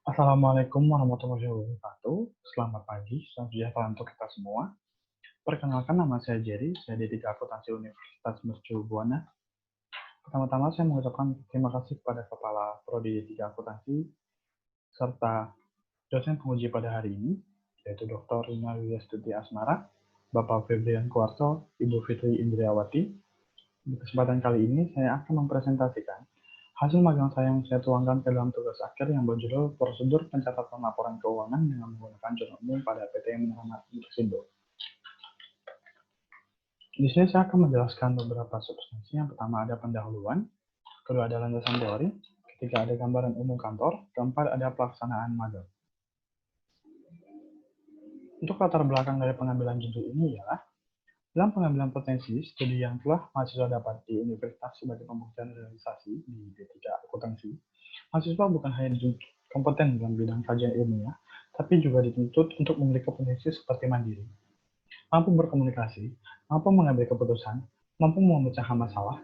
Assalamualaikum warahmatullahi wabarakatuh. Selamat pagi, salam sejahtera untuk kita semua. Perkenalkan, nama saya Jerry, saya di Akuntansi Universitas Mercu Buana. Pertama-tama saya mengucapkan terima kasih kepada Kepala Prodi D3 Akuntansi serta dosen penguji pada hari ini, yaitu Dr. Rina Widyastuti Asmara, Bapak Febrian Kuarto, Ibu Fitri Indriawati. Di kesempatan kali ini saya akan mempresentasikan hasil magang saya yang saya tuangkan ke dalam tugas akhir yang berjudul Prosedur Pencatatan Laporan Keuangan dengan menggunakan jurnal umum pada PT Minahasa Intrasindo. Di sini saya akan menjelaskan beberapa substansi. Yang pertama ada pendahuluan, kedua ada landasan teori, ketiga ada gambaran umum kantor, keempat ada pelaksanaan magang. Untuk latar belakang dari pengambilan judul ini ialah dalam pengambilan potensi studi yang telah mahasiswa dapat di universitas sebagai pembuktian realisasi di D3 Akuntansi, mahasiswa bukan hanya dituntut kompeten dalam bidang kajian ilmiah, tapi juga dituntut untuk memiliki kompetensi seperti mandiri, mampu berkomunikasi, mampu mengambil keputusan, mampu memecahkan masalah.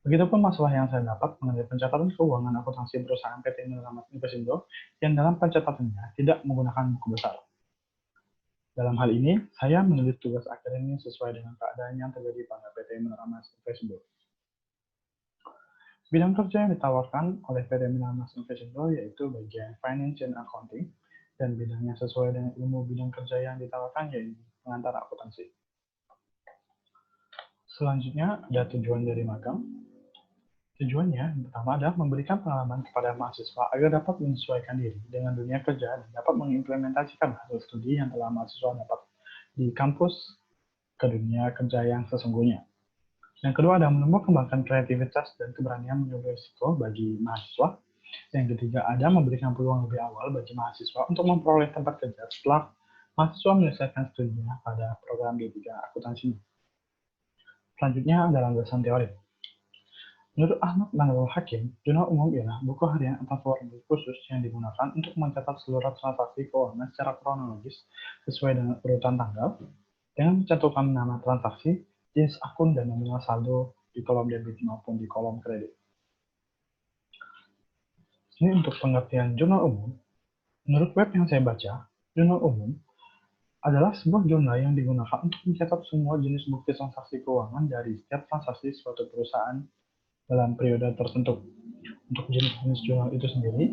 Begitupun masalah yang saya dapat mengenai pencatatan keuangan akuntansi perusahaan PT Minahasa Intrasindo yang dalam pencatatannya tidak menggunakan buku besar. Dalam hal ini, saya menulis tugas akhir ini sesuai dengan keadaan yang terjadi pada PT Minahasa Intrasindo. Bidang kerja yang ditawarkan oleh PT Minahasa Intrasindo yaitu bagian Finance and Accounting, dan bidang yang sesuai dengan ilmu bidang kerja yang ditawarkan yaitu pengantar akuntansi. Selanjutnya, ada tujuan dari magang. Tujuannya yang pertama adalah memberikan pengalaman kepada mahasiswa agar dapat menyesuaikan diri dengan dunia kerja dan dapat mengimplementasikan hasil studi yang telah mahasiswa dapat di kampus ke dunia kerja yang sesungguhnya. Yang kedua adalah menumbuh kembangkan kreativitas dan keberanian mengambil risiko bagi mahasiswa. Yang ketiga ada memberikan peluang lebih awal bagi mahasiswa untuk memperoleh tempat kerja setelah mahasiswa menyelesaikan studinya pada program D3 Akuntansi. Selanjutnya ada landasan teori. Menurut Ahmad Manarul Hakim, jurnal umum ialah buku harian atau formulir khusus yang digunakan untuk mencatat seluruh transaksi keuangan secara kronologis sesuai dengan urutan tanggal, dengan mencantumkan nama transaksi, jenis akun, dan nominal saldo di kolom debit maupun di kolom kredit. Ini untuk pengertian jurnal umum. Menurut web yang saya baca, jurnal umum adalah sebuah jurnal yang digunakan untuk mencatat semua jenis bukti transaksi keuangan dari setiap transaksi suatu perusahaan dalam periode tertentu. Untuk jenis-jenis jurnal itu sendiri,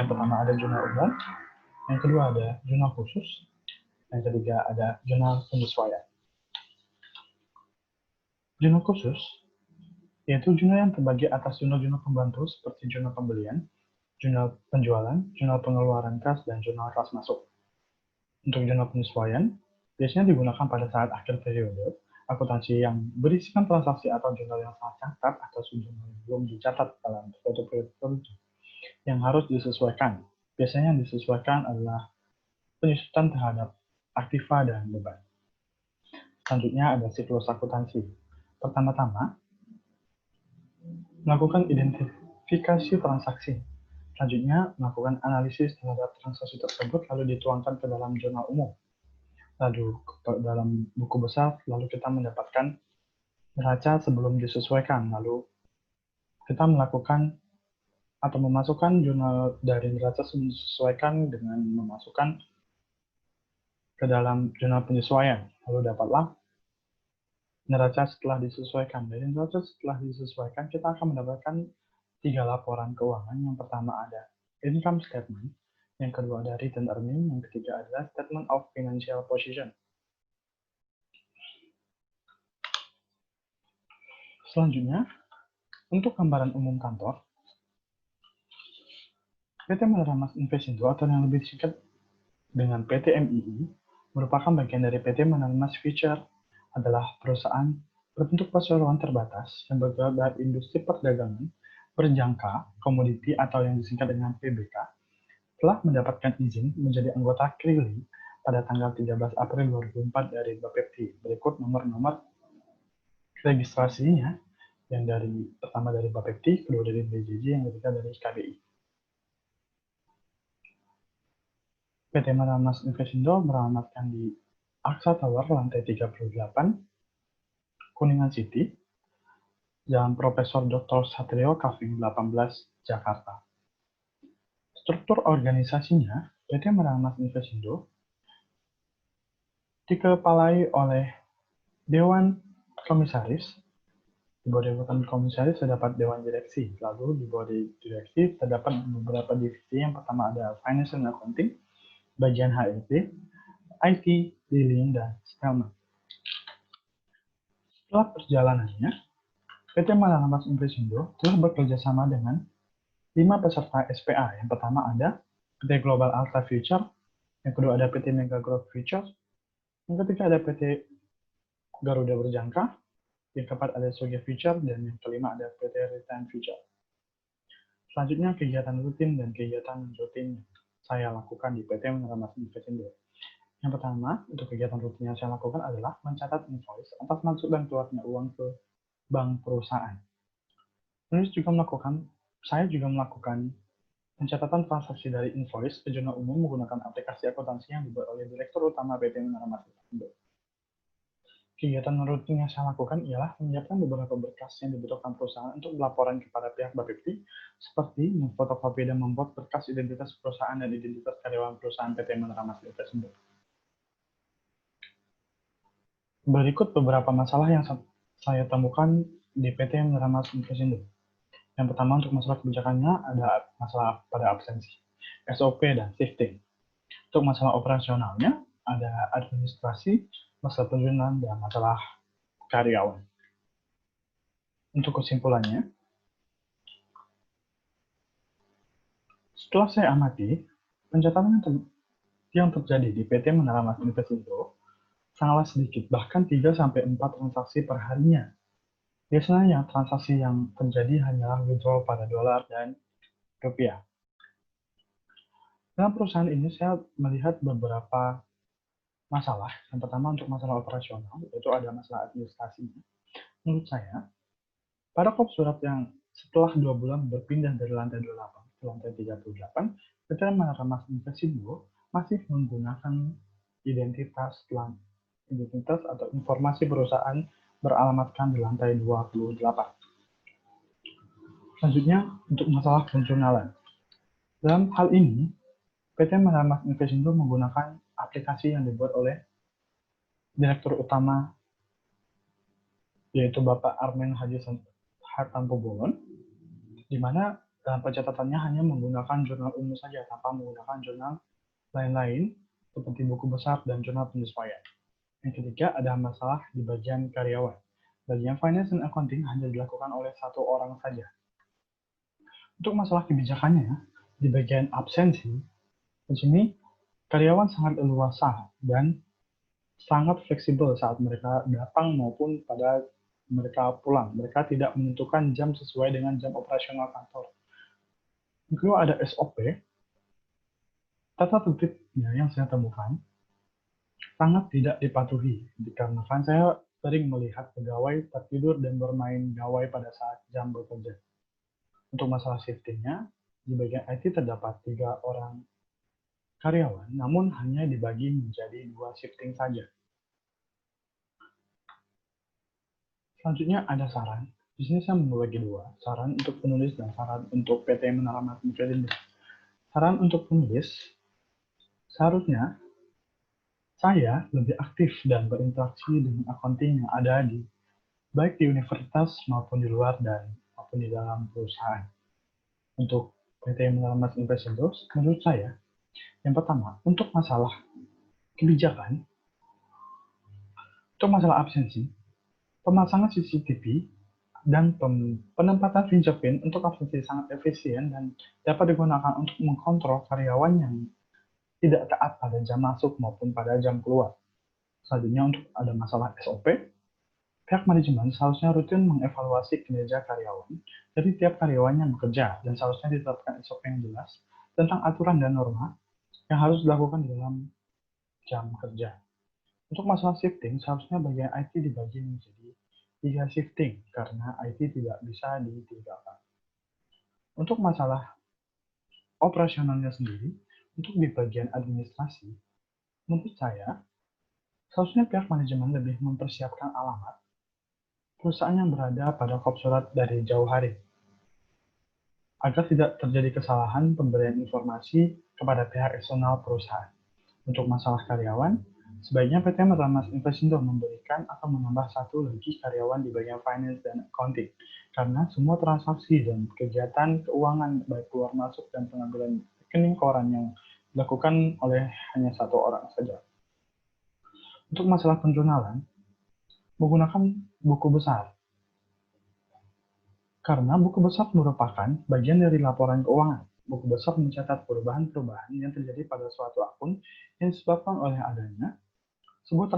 yang pertama ada jurnal umum, yang kedua ada jurnal khusus, yang ketiga ada jurnal penyesuaian. Jurnal khusus yaitu jurnal yang terbagi atas jurnal-jurnal pembantu seperti jurnal pembelian, jurnal penjualan, jurnal pengeluaran kas, dan jurnal kas masuk. Untuk jurnal penyesuaian, biasanya digunakan pada saat akhir periode akuntansi yang berisikan transaksi atau jurnal yang salah catat atau jurnal yang belum dicatat dalam suatu periode tertentu yang harus disesuaikan. Biasanya yang disesuaikan adalah penyusutan terhadap aktiva dan beban. Selanjutnya ada siklus akuntansi. Pertama-tama, melakukan identifikasi transaksi. Selanjutnya, melakukan analisis terhadap transaksi tersebut lalu dituangkan ke dalam jurnal umum. Lalu dalam buku besar, lalu kita mendapatkan neraca sebelum disesuaikan. Lalu kita melakukan atau memasukkan jurnal dari neraca sebelum disesuaikan dengan memasukkan ke dalam jurnal penyesuaian. Lalu dapatlah neraca setelah disesuaikan. Dari neraca setelah disesuaikan, kita akan mendapatkan 3 laporan keuangan. Yang pertama ada income statement, yang kedua ada return earning, yang ketiga adalah statement of financial position. Selanjutnya, untuk gambaran umum kantor, PT Minahasa Intrasindo atau yang lebih disingkat dengan PT MII merupakan bagian dari PT Minahasa Future, adalah perusahaan berbentuk perseroan terbatas yang bergerak dari industri perdagangan berjangka komoditi atau yang disingkat dengan PBK, telah mendapatkan izin menjadi anggota KRILI pada tanggal 13 April 2004 dari Bapepti. Berikut nomor-nomor registrasinya, yang pertama dari Bapepti, kedua dari BJJ, yang ketiga dari KBI. PT Minahasa Intrasindo beralamatkan di Aksa Tower, lantai 38, Kuningan City, Jalan Profesor Dr. Satrio, Kaving 18, Jakarta. Struktur organisasinya, PT Meramas Investendo dikepalai oleh Dewan Komisaris. Di bawah Dewan Komisaris terdapat Dewan Direksi. Lalu di bawah Direksi terdapat beberapa divisi. Yang pertama ada Finance and Accounting, bagian HRD, IT, Leasing, dan Settlement. Setelah perjalanannya, PT Meramas Investendo telah bekerja sama dengan 5 peserta SPA. Yang pertama ada PT Global Alta Future, yang kedua ada PT Mega Growth Future, yang ketiga ada PT Garuda Berjangka, yang keempat ada Soge Future, dan yang kelima ada PT Retain Future. Selanjutnya kegiatan rutin dan kegiatan rutin saya lakukan di PT Meramas Investendo. Yang pertama, untuk kegiatan rutin yang saya lakukan adalah mencatat invoice atas masuk dan keluarnya uang ke bank perusahaan. Saya juga melakukan pencatatan transaksi dari invoice ke jurnal umum menggunakan aplikasi akuntansi yang dibuat oleh Direktur Utama PT Meramas Investendo. Kegiatan rutin yang saya lakukan ialah menyiapkan beberapa berkas yang dibutuhkan perusahaan untuk laporan kepada pihak Bapepti, seperti memfotokopi dan membuat berkas identitas perusahaan dan identitas karyawan perusahaan PT Meramas Investendo. Berikut beberapa masalah yang saya temukan di PT Meramas Investendo. Yang pertama, untuk masalah kebijakannya ada masalah pada absensi, SOP, dan shifting. Untuk masalah operasionalnya ada administrasi, masalah penjualan, dan masalah karyawan. Untuk kesimpulannya, setelah saya amati, pencatatan yang terjadi di PT Meramas Investendo sangatlah sedikit, bahkan 3-4 transaksi per harinya. Biasanya transaksi yang terjadi hanyalah withdrawal pada dolar dan rupiah. Dalam perusahaan ini saya melihat beberapa masalah. Yang pertama untuk masalah operasional, yaitu ada masalah administrasinya. Menurut saya, pada kop surat yang setelah 2 bulan berpindah dari lantai 28 ke lantai 38, PT Meramas Investendo masih menggunakan identitas atau informasi perusahaan beralamatkan di lantai 28. Selanjutnya, untuk masalah penjurnalan. Dalam hal ini, PT Meramas Investendo menggunakan aplikasi yang dibuat oleh Direktur Utama, yaitu Bapak Armen Haji Hartanto Bolon, di mana dalam pencatatannya hanya menggunakan jurnal umum saja, tanpa menggunakan jurnal lain-lain, seperti buku besar dan jurnal penyesuaian. Yang ketiga, ada masalah di bagian karyawan. Bagian Finance and Accounting hanya dilakukan oleh 1 orang saja. Untuk masalah kebijakannya, di bagian absensi, di sini karyawan sangat leluasa dan sangat fleksibel saat mereka datang maupun pada mereka pulang. Mereka tidak menentukan jam sesuai dengan jam operasional kantor. Kedua, ada SOP. Tata tertibnya yang saya temukan sangat tidak dipatuhi, dikarenakan saya sering melihat pegawai tertidur dan bermain gawai pada saat jam bekerja. Untuk masalah shiftingnya, di bagian IT terdapat 3 orang karyawan, namun hanya dibagi menjadi 2 shifting saja. Selanjutnya ada saran. Di sini saya membagi 2, saran untuk penulis dan saran untuk PT Meramas Investendo. Saran untuk penulis, seharusnya saya lebih aktif dan berinteraksi dengan accounting yang ada baik di universitas maupun di luar dan maupun di dalam perusahaan. Untuk PT Meramas Investendo, menurut saya, yang pertama, untuk masalah kebijakan, untuk masalah absensi, pemasangan CCTV dan penempatan fingerprint untuk absensi sangat efisien dan dapat digunakan untuk mengkontrol karyawan yang tidak taat pada jam masuk maupun pada jam keluar. Selanjutnya, untuk ada masalah SOP, pihak manajemen seharusnya rutin mengevaluasi kinerja karyawan dari tiap karyawan yang bekerja dan seharusnya ditetapkan SOP yang jelas tentang aturan dan norma yang harus dilakukan di dalam jam kerja. Untuk masalah shifting, seharusnya bagian IT dibagi menjadi 3 shifting karena IT tidak bisa ditinggalkan. Untuk masalah operasionalnya sendiri, untuk di bagian administrasi, menurut saya, seharusnya pihak manajemen lebih mempersiapkan alamat perusahaan yang berada pada kop surat dari jauh hari. agar tidak terjadi kesalahan pemberian informasi kepada pihak eksternal perusahaan. Untuk masalah karyawan, sebaiknya PT Metamas Investment memberikan atau menambah satu lagi karyawan di bagian finance dan accounting, karena semua transaksi dan kegiatan keuangan baik keluar masuk dan pengambilan rekening koran yang dilakukan oleh hanya satu orang saja. Untuk masalah penjurnalan, menggunakan buku besar, karena buku besar merupakan bagian dari laporan keuangan. Buku besar mencatat perubahan-perubahan yang terjadi pada suatu akun yang disebabkan oleh adanya sebuah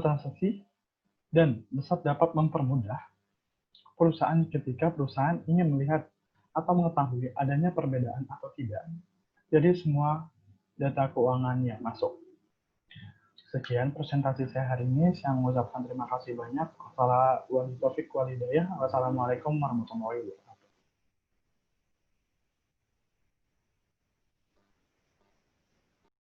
transaksi dan besar dapat mempermudah perusahaan ketika perusahaan ingin melihat atau mengetahui adanya perbedaan atau tidak. Jadi semua data keuangan yang masuk. Sekian presentasi saya hari ini. Saya mengucapkan terima kasih banyak. Wassalamualaikum warahmatullahi wabarakatuh.